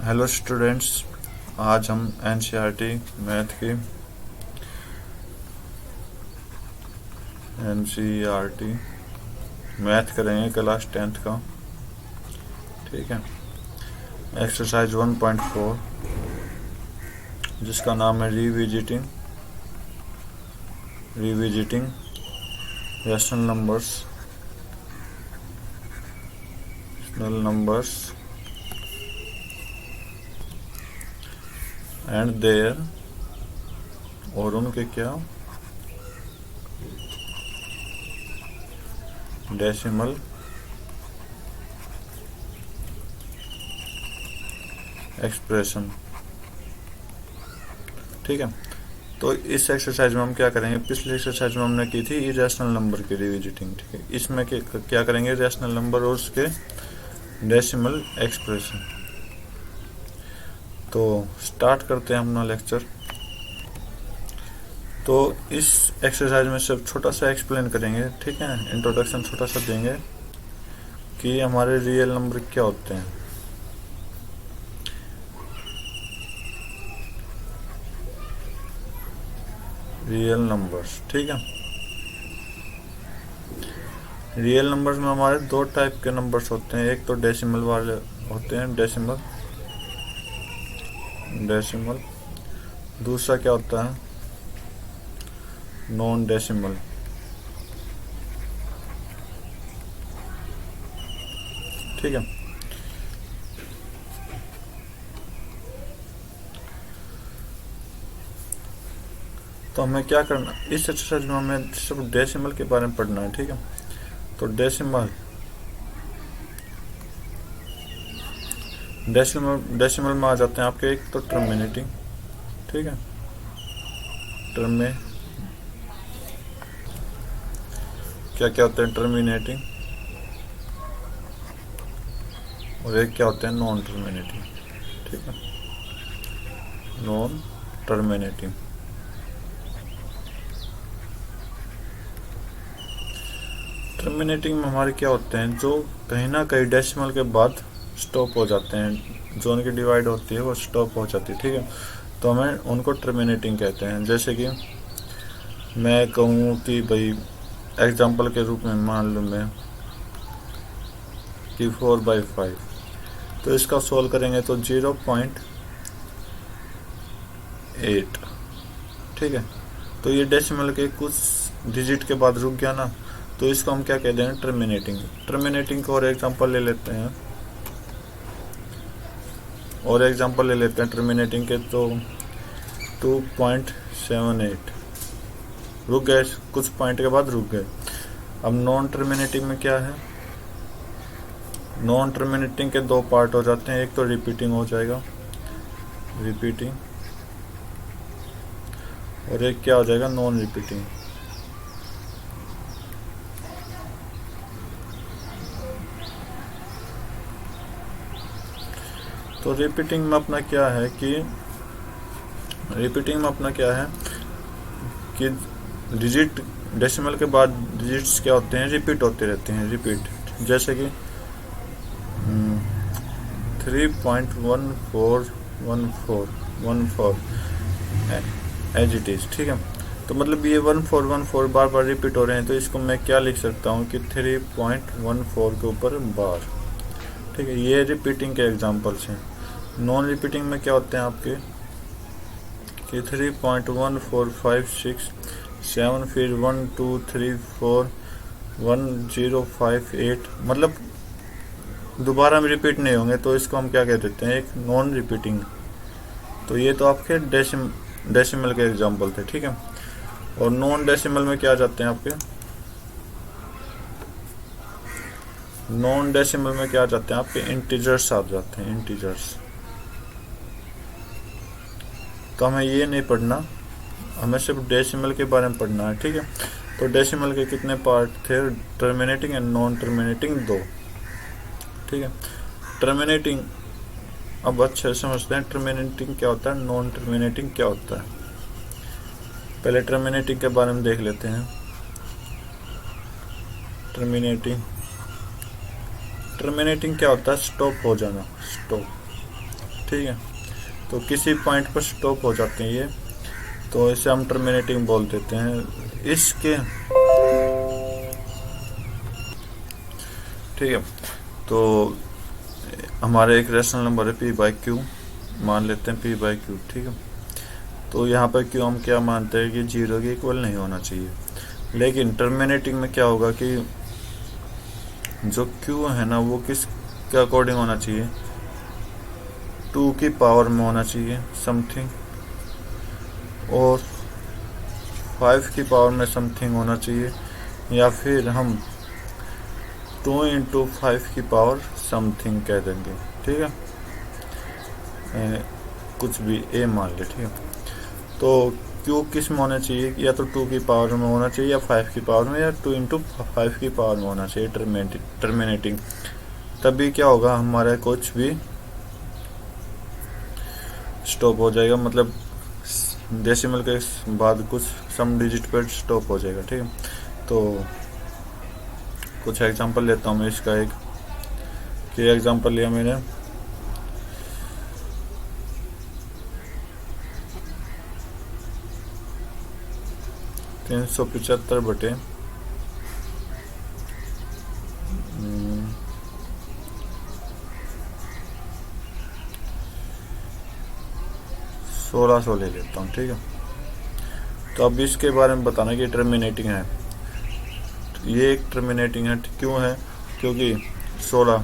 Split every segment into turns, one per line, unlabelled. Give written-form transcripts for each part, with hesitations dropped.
Hello students, आज हम NCERT math की एनसीईआरटी मैथ करेंगे क्लास 10th का। ठीक है, एक्सरसाइज 1.4 जिसका नाम है revisiting rational numbers and their और उनके क्या डेसिमल एक्सप्रेशन। ठीक है, तो इस एक्सरसाइज में हम क्या करेंगे, पिछली एक्सरसाइज में हमने की थी इरेशनल नंबर की रिविजिटिंग। ठीक है, इसमें क्या करेंगे, रैशनल नंबर और उसके डेसिमल एक्सप्रेशन। तो स्टार्ट करते हैं अपना लेक्चर। तो इस एक्सरसाइज में सिर्फ छोटा सा एक्सप्लेन करेंगे। ठीक है, इंट्रोडक्शन छोटा सा देंगे कि हमारे रियल नंबर क्या होते हैं। रियल नंबर्स, ठीक है, रियल नंबर्स में हमारे दो टाइप के नंबर्स होते हैं। एक तो डेसिमल वाले होते हैं, डेसिमल। दूसरा क्या होता है, नॉन डेसिमल। ठीक है, तो हमें क्या करना, इस एक्सरसाइज में हमें सिर्फ डेसिमल के बारे में पढ़ना है। ठीक है, तो डेसिमल में आ जाते हैं आपके एक तो टर्मिनेटिंग। ठीक है, क्या होते हैं, टर्मिनेटिंग, और एक क्या होते हैं, नॉन टर्मिनेटिंग। ठीक है, नॉन टर्मिनेटिंग। टर्मिनेटिंग में हमारे क्या होते हैं, जो कहीं ना कहीं डेसिमल के बाद स्टॉप हो जाते हैं, जो उनकी डिवाइड होती है वो स्टॉप हो जाती है। ठीक है, तो हमें उनको टर्मिनेटिंग कहते हैं। जैसे कि मैं कहूँ कि भाई एग्जाम्पल के रूप में मान लूँ मैं कि 4/5, तो इसका सोल्व करेंगे तो 0.8। ठीक है, तो ये डेसिमल के कुछ डिजिट के बाद रुक गया ना, तो इसको हम क्या कहते हैं, टर्मिनेटिंग का और एग्जांपल ले लेते हैं टर्मिनेटिंग के। तो 2.78 रुक गए, कुछ पॉइंट के बाद रुक गए। अब नॉन टर्मिनेटिंग में क्या है, नॉन टर्मिनेटिंग के दो पार्ट हो जाते हैं। एक तो रिपीटिंग हो जाएगा, और एक क्या हो जाएगा, नॉन रिपीटिंग। तो रिपीटिंग में अपना क्या है कि डिजिट डेसिमल के बाद डिजिट्स क्या होते हैं, रिपीट होते रहते हैं। जैसे कि 3.1414 एज इट इज। ठीक है, तो मतलब ये 1414 बार बार रिपीट हो रहे हैं, तो इसको मैं क्या लिख सकता हूँ कि 3.14 के ऊपर बार। ठीक है, ये रिपीटिंग के एग्जाम्पल्स हैं। नॉन रिपीटिंग में क्या होते हैं आपके कि 3.14567, फिर 12341058, मतलब दोबारा में रिपीट नहीं होंगे, तो इसको हम क्या कह देते हैं, एक नॉन रिपीटिंग। तो ये तो आपके डेसिमल के एग्जाम्पल थे। ठीक है, और नॉन डेसिमल में क्या आ जाते हैं आपके, इंटीजर्स आ जाते हैं, इंटीजर्स। तो हमें ये नहीं पढ़ना, हमें सिर्फ डेसिमल के बारे में पढ़ना है। ठीक है, तो डेसिमल के कितने पार्ट थे, टर्मिनेटिंग एंड नॉन टर्मिनेटिंग, दो। ठीक है, टर्मिनेटिंग अब अच्छे से समझते हैं, टर्मिनेटिंग क्या होता है, नॉन टर्मिनेटिंग क्या होता है। पहले टर्मिनेटिंग के बारे में देख लेते हैं। टर्मिनेटिंग क्या होता है, स्टॉप हो जाना, स्टॉप। ठीक है। तो किसी पॉइंट पर स्टॉप हो जाते हैं ये, तो इसे हम टर्मिनेटिंग बोल देते हैं इसके, ठीक है। तो हमारे एक रेशनल नंबर है पी बाई क्यू, मान लेते हैं पी बाई क्यू, ठीक है। तो यहाँ पर क्यू हम क्या मानते हैं कि 0 के इक्वल नहीं होना चाहिए, लेकिन टर्मिनेटिंग में क्या होगा कि जो क्यू है ना वो किस के अकॉर्डिंग होना चाहिए, 2 की पावर में होना चाहिए समथिंग, और 5 की पावर में समथिंग होना चाहिए, या फिर हम 2 इंटू 5 की पावर समथिंग कह देंगे, ठीक है। कुछ भी ए मान ले, ठीक है। तो क्यू किस में होना चाहिए, या तो 2 की पावर में होना चाहिए, या 5 की पावर में, या 2 इंटू 5 की पावर में होना चाहिए टर्मिनेटिंग। तभी क्या होगा, हमारा कुछ भी स्टॉप हो जाएगा, मतलब डेसिमल के बाद कुछ सम डिजिट पर स्टॉप हो जाएगा, ठीक है। तो कुछ एग्जांपल लेता हूँ मैं इसका, एक एग्जांपल लिया मैंने, तीन 375 बटे 1600 ले लेता हूँ, ठीक है। तो अब इसके बारे में बताना कि टर्मिनेटिंग है, ये एक टर्मिनेटिंग है, क्यों है, क्योंकि 16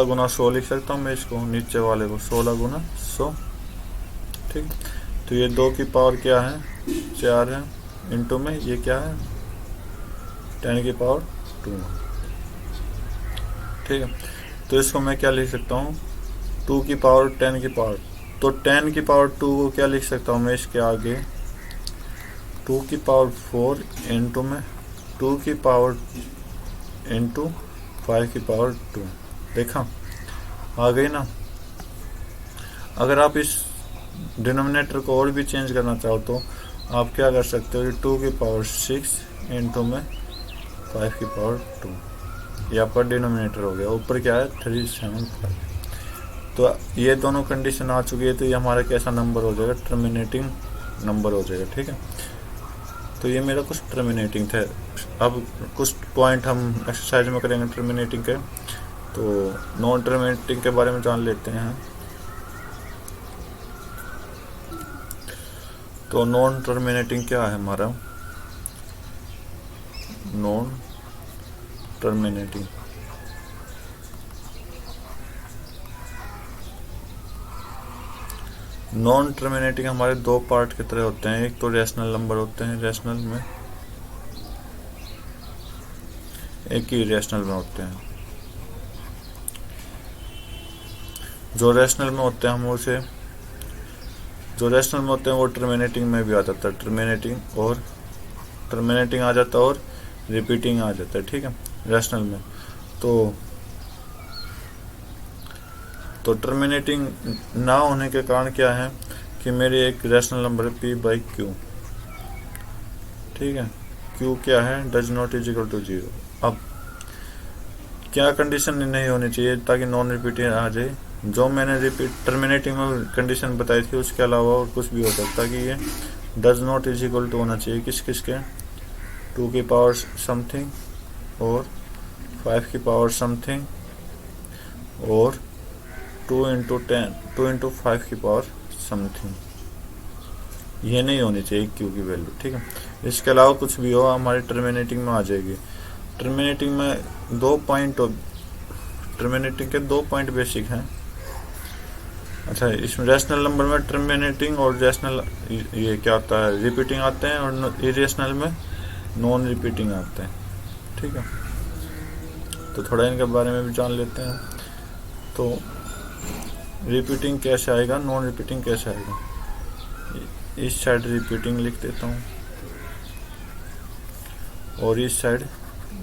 गुना 100 लिख सकता हूँ मैं इसको, नीचे वाले को 16 गुना 100, ठीक। तो ये 2 की पावर क्या है, 4 है, इंटू में ये क्या है 10 की पावर 2, ठीक है। तो इसको मैं क्या लिख सकता हूँ, 2 की पावर 10 की पावर, तो 10 की पावर 2 को क्या लिख सकता हूँ मैं इसके आगे, 2 की पावर 4 इंटू में 2 की पावर इंटू 5 की पावर 2, देखा आ गई ना। अगर आप इस डिनोमिनेटर को और भी चेंज करना चाहो तो आप क्या कर सकते हो, 2 की पावर 6 इंटू में 5 की पावर 2, ये आपका डिनोमिनेटर हो गया, ऊपर क्या है 375। तो ये दोनों कंडीशन आ चुकी है, तो ये हमारा कैसा नंबर हो जाएगा, टर्मिनेटिंग नंबर हो जाएगा, ठीक है। तो ये मेरा कुछ टर्मिनेटिंग थे। अब कुछ पॉइंट हम एक्सरसाइज में करेंगे टर्मिनेटिंग के, तो नॉन टर्मिनेटिंग के बारे में जान लेते हैं। तो नॉन टर्मिनेटिंग क्या है हमारा, नॉन टर्मिनेटिंग नॉन टर्मिनेटिंग हमारे दो पार्ट की तरह होते हैं, एक तो रेशनल नंबर होते हैं रेशनल में, एक ही रेशनल में होते हैं। जो रेशनल में होते हैं हम उसे, जो रेशनल में होते हैं वो टर्मिनेटिंग में भी आ जाता है, टर्मिनेटिंग आ जाता है और रिपीटिंग आ जाता है, ठीक है, रेशनल में। तो टर्मिनेटिंग ना होने के कारण क्या है कि मेरे एक रेशनल नंबर है पी बाई क्यू, ठीक है, क्यू क्या है, does not is equal to 0। अब क्या कंडीशन नहीं होनी चाहिए ताकि नॉन रिपीटिंग आ जाए, जो मैंने टर्मिनेटिंग में कंडीशन बताई थी उसके अलावा और कुछ भी हो सकता कि ये does not is equal to होना चाहिए किस के, 2 की पावर समथिंग और 5 की पावर समथिंग और 2 इंटू 5 की पावर समथिंग, ये नहीं होनी चाहिए क्यू की वैल्यू, ठीक है। इसके अलावा कुछ भी हो हमारी टर्मिनेटिंग में आ जाएगी। टर्मिनेटिंग में टर्मिनेटिंग के 2 पॉइंट बेसिक हैं। अच्छा, इसमें रेशनल नंबर में टर्मिनेटिंग और रेशनल ये क्या होता है, रिपीटिंग आते हैं, और इरेशनल में नॉन रिपीटिंग आते हैं, ठीक है। तो थोड़ा इनके बारे में भी जान लेते हैं। तो रिपीटिंग कैसे आएगा, नॉन रिपीटिंग कैसे आएगा, इस साइड रिपीटिंग लिख देता हूँ और इस साइड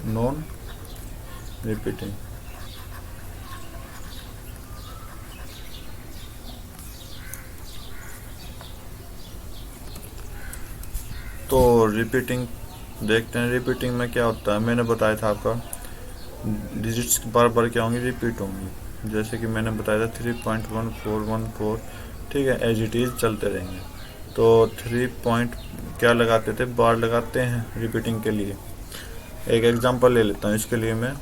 नॉन रिपीटिंग। तो रिपीटिंग देखते हैं, रिपीटिंग में क्या होता है, मैंने बताया था आपका डिजिट्स बार बार क्या होंगी, रिपीट होंगी। जैसे कि मैंने बताया था 3.1414, ठीक है, एज इट इज़ चलते रहेंगे। तो 3 पॉइंट क्या लगाते थे, बार लगाते हैं रिपीटिंग के लिए। एक एग्जांपल ले लेता हूँ इसके लिए मैं।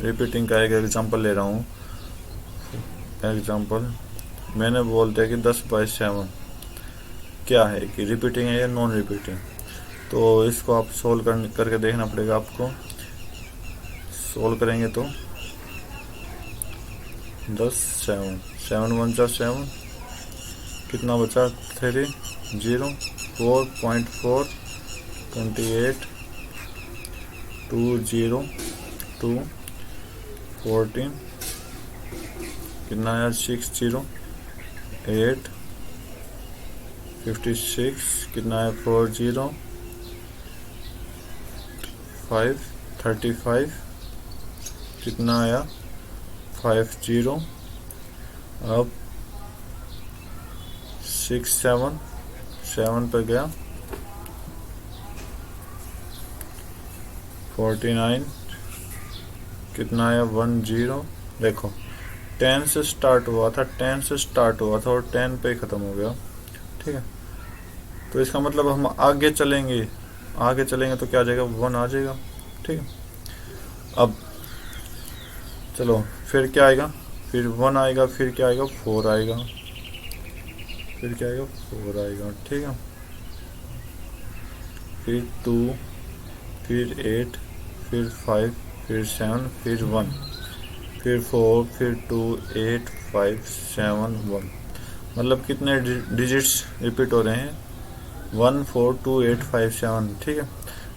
रिपीटिंग का एक एग्जांपल ले रहा हूँ। एग्जांपल मैंने बोल दिया कि 10/7 क्या है, कि रिपीटिंग है या नॉन रिपीटिंग। तो इसको आप सोल्व करके देखना पड़ेगा आपको। सोल्व करेंगे तो 10/7, 7 1 7, कितना बचा, 3 0 4.4 28 2 0 2 14, कितना आया, 6 0 8 56, कितना आया, 4 0 5 35, कितना आया, 5 0। अब 6 7 7 पर गया, 49, कितना आया, 1 0। देखो 10 से स्टार्ट हुआ था, 10 से स्टार्ट हुआ था और 10 पे ख़त्म हो गया, ठीक है। तो इसका मतलब हम आगे चलेंगे, आगे चलेंगे तो क्या आ जाएगा, 1 आ जाएगा, ठीक है। अब चलो फिर क्या आएगा, फिर 1 आएगा, फिर क्या आएगा, 4 आएगा, फिर क्या आएगा, 4 आएगा, ठीक है। फिर 2, फिर 8, फिर 5, फिर 7, फिर 1, फिर 4, फिर 2 8 5 7 1। मतलब कितने डिजिट्स रिपीट हो रहे हैं, 1 4 2 8 5 7, ठीक है।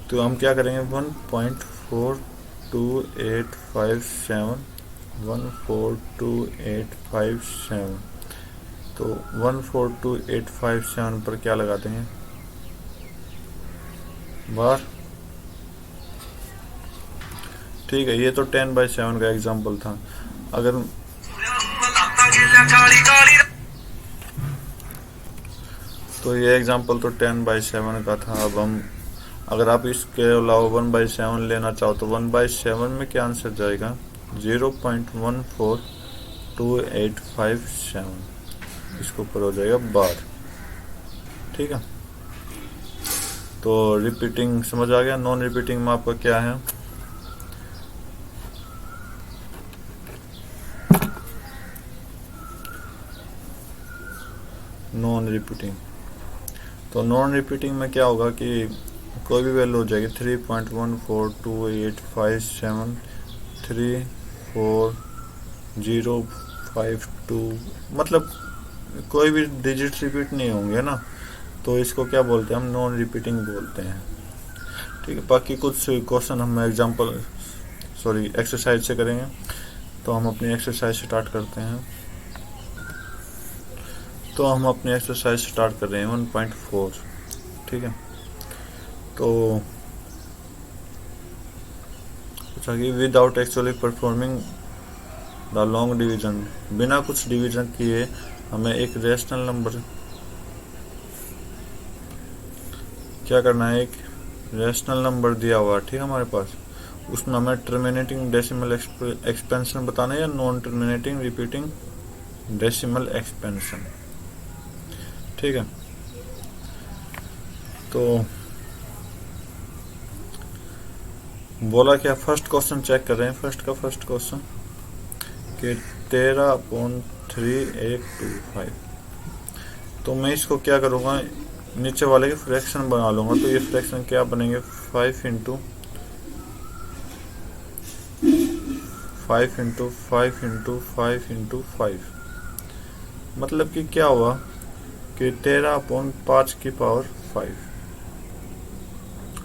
तो हम क्या करेंगे, 1.42857, 1428557। तो 1428557 पर क्या लगा देंगे, बार, ठीक है। ये तो 10/7 का एग्जांपल था। अगर तो ये एग्जांपल तो 10/7 का था। अब हम, अगर आप इसके अलावा 1/7 लेना चाहो तो 1/7 में क्या आंसर जाएगा, 0.1428557, इसके ऊपर हो जाएगा बार, ठीक है। तो रिपीटिंग समझ आ गया। नॉन रिपीटिंग में आपका क्या है, नॉन रिपीटिंग। तो नॉन रिपीटिंग में क्या होगा कि कोई भी वैल्यू हो जाएगी, 3.1428557 34052, मतलब कोई भी डिजिट रिपीट नहीं होंगे ना, तो इसको क्या बोलते हैं, हम नॉन रिपीटिंग बोलते हैं, ठीक है। बाकी कुछ क्वेश्चन हम एक्सरसाइज से करेंगे। तो हम अपनी एक्सरसाइज स्टार्ट करते हैं। तो हम अपनी एक्सरसाइज स्टार्ट कर रहे हैं 1.4, ठीक है। तो अच्छा कि without actually performing the long division, बिना कुछ डिवीजन किए हमें एक रेशनल नंबर क्या करना है, एक रेशनल नंबर दिया हुआ, ठीक है, हमारे पास। उसमें हमें टर्मिनेटिंग डेसिमल एक्सपेंशन बताना है या non terminating repeating decimal expansion, ठीक है। तो बोला क्या, फर्स्ट क्वेश्चन चेक कर रहे हैं। फर्स्ट क्वेश्चन कि 13.3825। तो मैं इसको क्या करूँगा, नीचे वाले के फ्रैक्शन बना लूँगा। तो ये फ्रैक्शन क्या बनेंगे, 5 इंटू 5 इंटू 5 इंटू 5 इंटू 5। मतलब कि क्या हुआ कि 13/5,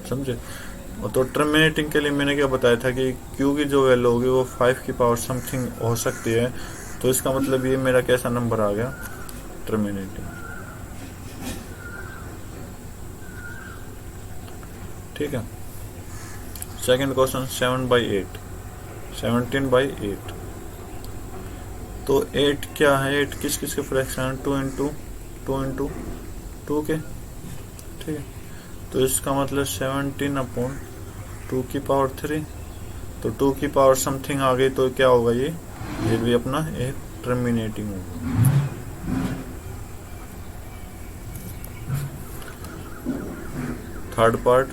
समझे। तो टर्मिनेटिंग के लिए मैंने क्या बताया था कि क्यू की जो वैल्यू होगी वो 5 समथिंग हो सकती है। तो इसका मतलब ये मेरा कैसा नंबर आ गया, टर्मिनेटिंग, ठीक है। Second question 7/8, 17/8। तो 8 क्या है, 8 किस के फ्रैक्शन है, 2 इंटू 2 के, ठीक है। तो इसका मतलब 17/2⁴। तो 2 समथिंग आ गई तो क्या होगा, ये भी अपना एक टर्मिनेटिंग होगा। Third part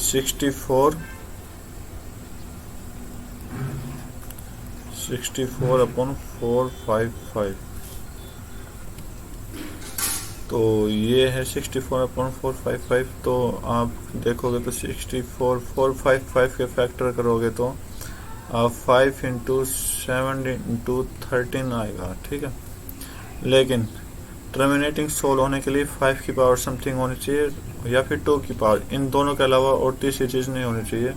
64/455। तो ये है 64/455। तो आप देखोगे तो 64/455 के फैक्टर करोगे तो आप 5×7×13 आएगा, ठीक है। लेकिन टर्मिनेटिंग सोल होने के लिए 5 की पावर समथिंग होनी चाहिए या फिर 2 की पावर, इन दोनों के अलावा और तीसरी चीज़ नहीं होनी चाहिए।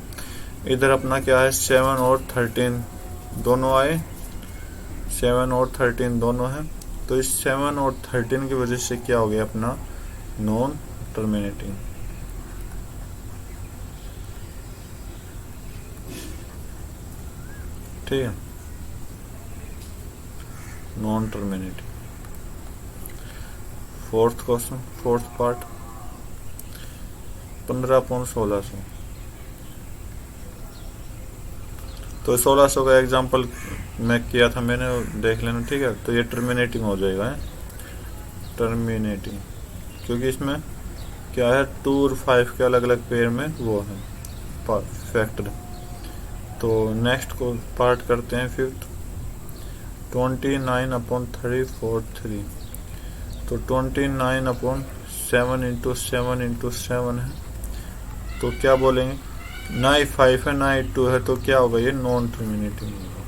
इधर अपना क्या है, 7 और 13 दोनों आए, 7 और 13 दोनों है। तो इस 7 और 13 की वजह से क्या हो गया अपना नॉन टर्मिनेटिंग। ठीक है, non terminating. Fourth question, fourth part 15/1600। तो 1600 का एग्जांपल मैं किया था मैंने, देख लेना, ठीक है। तो ये टर्मिनेटिंग हो जाएगा, है टर्मिनेटिंग, क्योंकि इसमें क्या है 2 और 5 के अलग अलग पेयर में वो है फैक्टर। तो नेक्स्ट को पार्ट करते हैं फिफ्थ 29/343। तो 29/7 है। तो क्या बोलेंगे, ना ही 5 है ना ही 2 है, तो क्या होगा, ये नॉन टर्मिनेटिंग होगा।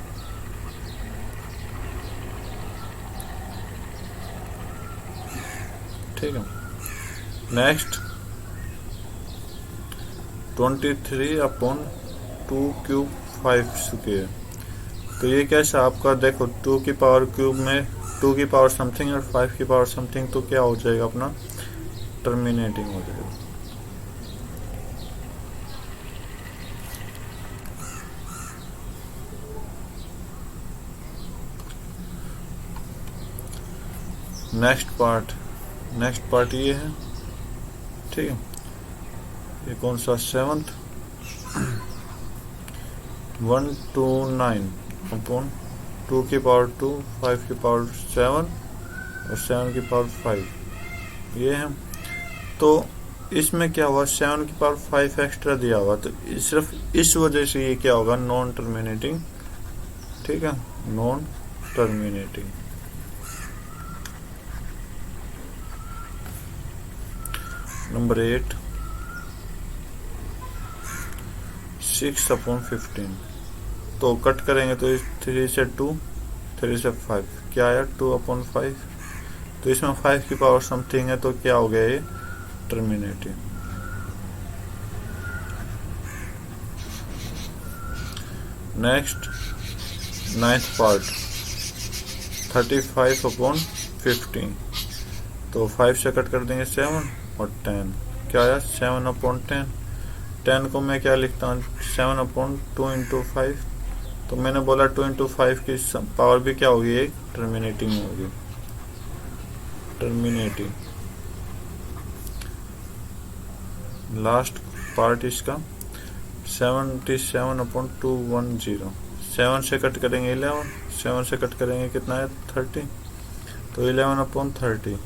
ठीक है। नेक्स्ट 23/2⁵. तो ये कैसा आपका देखो 2⁵ में 2 की पावर समथिंग और 5 की पावर समथिंग, तो क्या हो जाएगा अपना टर्मिनेटिंग हो जाएगा। नेक्स्ट पार्ट ये है, ठीक है। ये कौन सा, 7th 129/2⁵, 5 की पावर 7 और 7 की पावर 5, ये है। तो इसमें क्या हुआ, 7 की पावर 5 एक्स्ट्रा दिया हुआ, तो सिर्फ इस वजह से ये क्या होगा नॉन टर्मिनेटिंग। ठीक है, नॉन टर्मिनेटिंग। नंबर 8 6/15। तो कट करेंगे तो 3 से 2, 3 से 5, क्या आया 2/5। तो इसमें 5 की पावर समथिंग है, तो क्या हो गया ये टर्मिनेटिंग। Next 9th part 35/15। तो 5 से कट कर देंगे 7 और 10, क्या आया 7/10। 10 को मैं क्या लिखता हूँ 7/2 × 5। तो मैंने बोला 2 × 5 की पावर भी क्या होगी, एक टर्मिनेटिंग होगी, टर्मिनेटिंग। लास्ट पार्ट इसका 77/210। 7 से कट करेंगे 11, 7 से कट करेंगे कितना है 30, तो 11/30।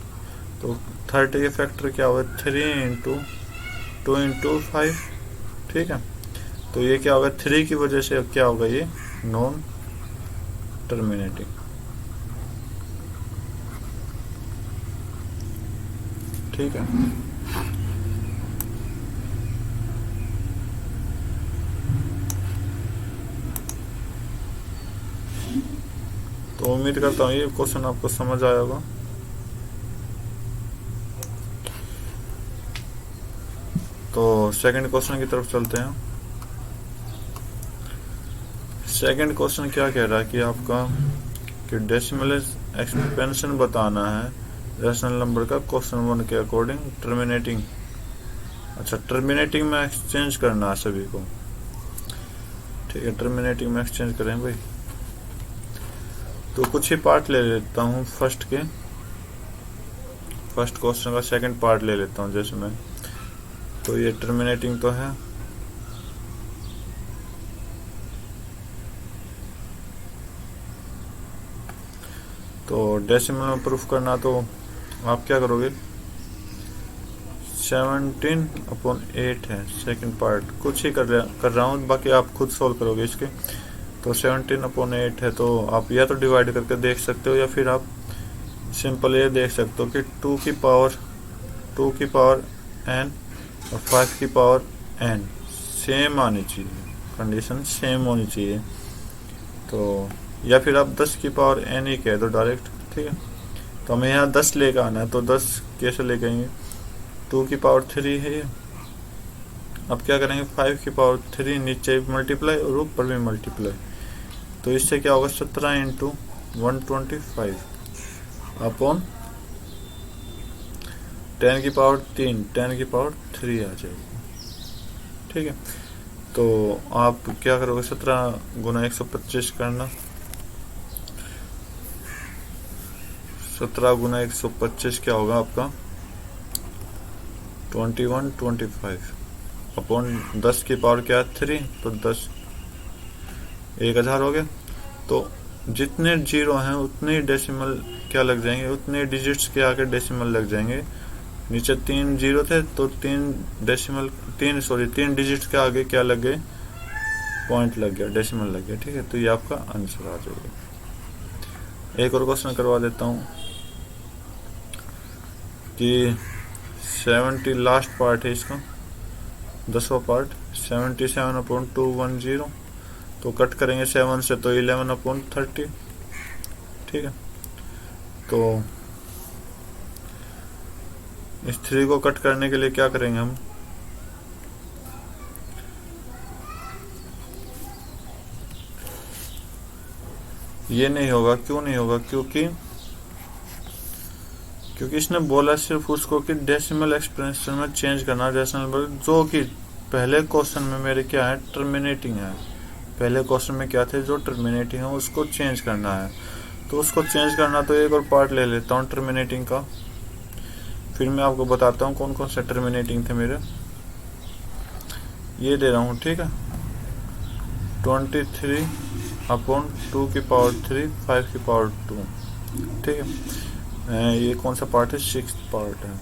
तो 30 के फैक्टर क्या होगा 3 × 2 × 5, ठीक है। तो ये क्या होगा 3 की वजह से क्या होगा ये नॉन टर्मिनेटिंग। ठीक है, तो उम्मीद करता हूँ ये क्वेश्चन आपको समझ आया होगा। तो सेकंड क्वेश्चन की तरफ चलते हैं। सेकंड क्वेश्चन क्या कह रहा है कि आपका कि डेसिमल एक्सपेंशन बताना है रैशनल नंबर का क्वेश्चन 1 के अकॉर्डिंग टर्मिनेटिंग। अच्छा, टर्मिनेटिंग में एक्सचेंज करना है सभी को, ठीक है। टर्मिनेटिंग में एक्सचेंज करें भाई। तो कुछ ही पार्ट ले लेता हूँ फर्स्ट क्वेश्चन का सेकंड पार्ट ले लेता हूँ। जैसे मैं तो ये टर्मिनेटिंग तो है, तो डेसिमल में प्रूफ करना तो आप क्या करोगे, 17/8 है सेकंड पार्ट, कुछ ही कर रहा हूँ, बाकी आप खुद सोल्व करोगे इसके। तो 17/8 है, तो आप या तो डिवाइड करके देख सकते हो या फिर आप सिंपल ये देख सकते हो कि 2 की पावर n और 5 की पावर n सेम आनी चाहिए, कंडीशन सेम होनी चाहिए। तो या फिर आप 10 की पावर n ही कह दो डायरेक्ट, ठीक है। तो हमें यहाँ 10 लेकर आना है, तो 10 कैसे लेके आएंगे, 2 की पावर 3 है ये। अब क्या करेंगे, 5 की पावर 3 नीचे मल्टीप्लाई और ऊपर भी मल्टीप्लाई, तो इससे क्या होगा, 17 इंटू 125 अपॉन 10 की पावर 3 आ जाएगी, ठीक है। तो आप क्या करोगे, 17 गुना 125 करना, 17 गुना 125 क्या होगा आपका, 2125 अपॉन 10 की पावर क्या है 3, तो 10 1000 हो गया। तो जितने जीरो हैं उतने डेसिमल क्या लग जाएंगे, उतने डिजिट्स के आगे डेसिमल लग जाएंगे। नीचे 3 जीरो थे तो 3 डिजिट्स के आगे क्या लग गए, पॉइंट लग गया, डेसिमल लग गया, ठीक है। तो ये आपका आंसर आ जाएगा। एक और क्वेश्चन करवा देता हूँ कि 70 लास्ट पार्ट है इसका, 10वां पार्ट, 77/210, तो कट करेंगे 7 से तो 11/30, ठीक है। तो इस 3 को कट करने के लिए क्या करेंगे हम, ये नहीं होगा, क्यों नहीं होगा, क्योंकि इसने बोला सिर्फ उसको कि डेसिमल एक्सप्रेशन में चेंज करना डेसिमल नंबर, जो कि पहले क्वेश्चन में मेरे क्या है, टर्मिनेटिंग है। पहले क्वेश्चन में क्या थे, जो टर्मिनेटिंग है उसको चेंज करना है। तो उसको चेंज करना, तो एक और पार्ट ले लेता हूँ टर्मिनेटिंग का, फिर मैं आपको बताता हूँ कौन कौन से टर्मिनेटिंग थे मेरे। ये दे रहा हूँ, ठीक है, 23/2 की पावर 3 5 की पावर 2, ठीक है। ये कौन सा पार्ट है, 6th पार्ट है।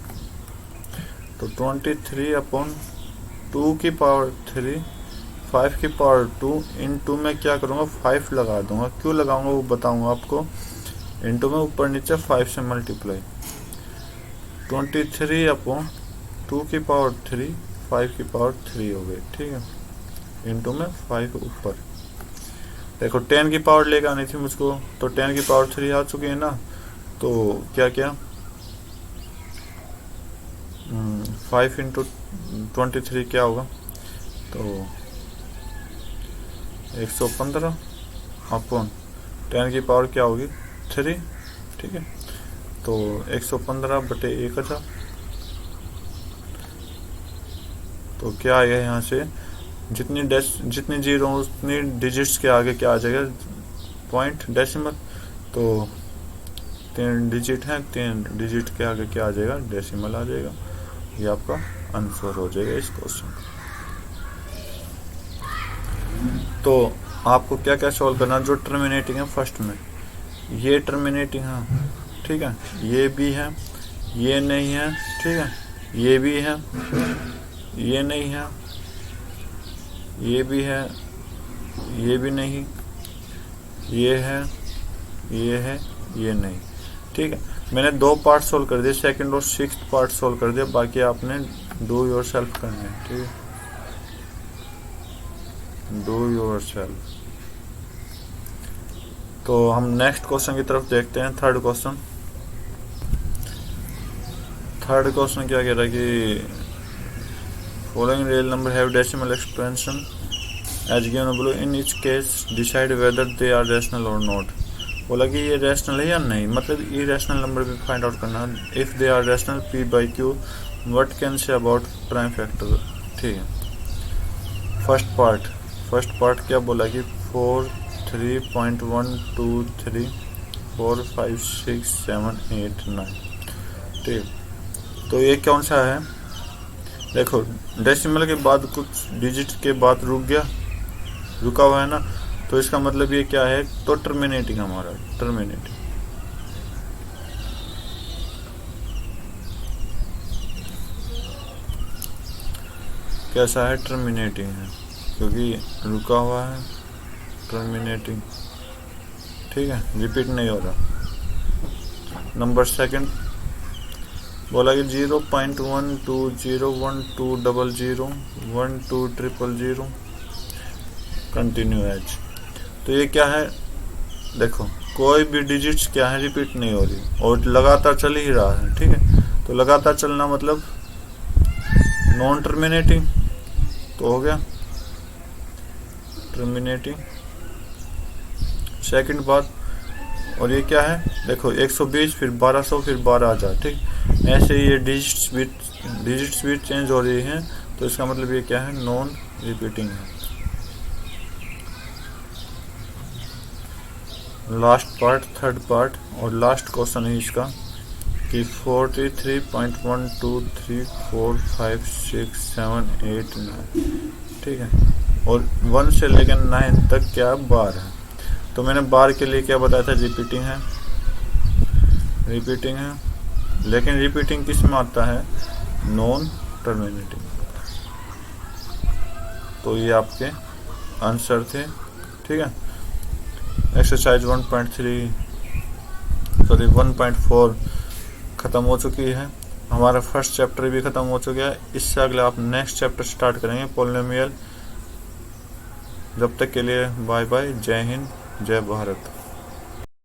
तो 23/2 की पावर 3 5 की पावर 2 इंटू में क्या करूँगा, 5 लगा दूंगा। क्यों लगाऊंगा वो बताऊंगा आपको। इंटू में ऊपर नीचे 5 से मल्टीप्लाई, 23/2 की पावर 3 5 की पावर 3 हो गई, ठीक है। इंटू में 5 ऊपर, देखो 10 की पावर लेकर आनी थी मुझको, तो 10 की पावर 3 आ चुकी है ना। तो क्या 5 इंटू 23 क्या होगा, तो 115 अपॉन 10 की पावर क्या होगी 3, ठीक है। तो 115/1000, तो क्या आएगा यहाँ से, जितनी जीरो उतनी डिजिट्स के आगे क्या आ जाएगा, पॉइंट डेसिमल। तो 3 डिजिट है, 3 डिजिट के आगे क्या आ जाएगा, डेसिमल आ जाएगा। ये आपका आंसर हो जाएगा इस क्वेश्चन। तो आपको क्या क्या सॉल्व करना, जो टर्मिनेटिंग है फर्स्ट में, ये टर्मिनेटिंग है, ठीक है, ये भी है, ये नहीं है, ठीक है, ये भी है, ये नहीं है, ये भी है, ये भी नहीं, ये है, ये है, ये नहीं, ठीक है। मैंने 2 पार्ट सोल्व कर दिए, सेकंड और 6th पार्ट सोल्व कर दिया, बाकी आपने डू योर सेल्फ करना है, ठीक है, डू योर सेल्फ। तो हम नेक्स्ट क्वेश्चन की तरफ देखते हैं, थर्ड क्वेश्चन क्या कह रहा है कि following real number have decimal expansion as given below, in each case decide whether they are rational और नॉट। बोला कि ये रैशनल है या नहीं, मतलब इरेशनल नंबर भी फाइंड आउट करना। If they are rational p/q what can say about prime factor, ठीक है। फर्स्ट पार्ट क्या बोला कि 4 3.1 2 3 4 5 6 7 8 9, ठीक। तो ये कौन सा है, देखो डेसिमल के बाद कुछ डिजिट के बाद रुका हुआ है ना, तो इसका मतलब ये क्या है, तो टर्मिनेटिंग हमारा टर्मिनेटिंग। कैसा है, टर्मिनेटिंग है, क्योंकि रुका हुआ है, टर्मिनेटिंग। ठीक है, रिपीट नहीं हो रहा। नंबर सेकंड बोला कि 0.1201201200 कंटिन्यू एज। तो ये क्या है, देखो कोई भी डिजिट्स क्या है, रिपीट नहीं हो रही और लगातार चल ही रहा है। ठीक है, तो लगातार चलना मतलब नॉन टर्मिनेटिंग तो हो गया, टर्मिनेटिंग सेकंड बात। और ये क्या है, देखो 120 फिर 1200 फिर 12,000। ठीक, ऐसे ये डिजिट्स भी चेंज हो रही हैं, तो इसका मतलब ये क्या है, नॉन रिपीटिंग है। लास्ट पार्ट, थर्ड पार्ट और लास्ट क्वेश्चन है इसका कि 43.123456789। ठीक है, और 1 से लेकर 9 तक क्या बार है। तो मैंने बार के लिए क्या बताया था, रिपीटिंग है, लेकिन रिपीटिंग किस में आता है, नॉन टर्मिनेटिंग। तो ये आपके आंसर थे। ठीक है, एक्सरसाइज 1.4 ख़त्म हो चुकी है। हमारा फर्स्ट चैप्टर भी ख़त्म हो चुका है। इससे अगले आप नेक्स्ट चैप्टर स्टार्ट करेंगे, पॉलिनोमियल। जब तक के लिए बाय बाय, जय हिंद, जय भारत।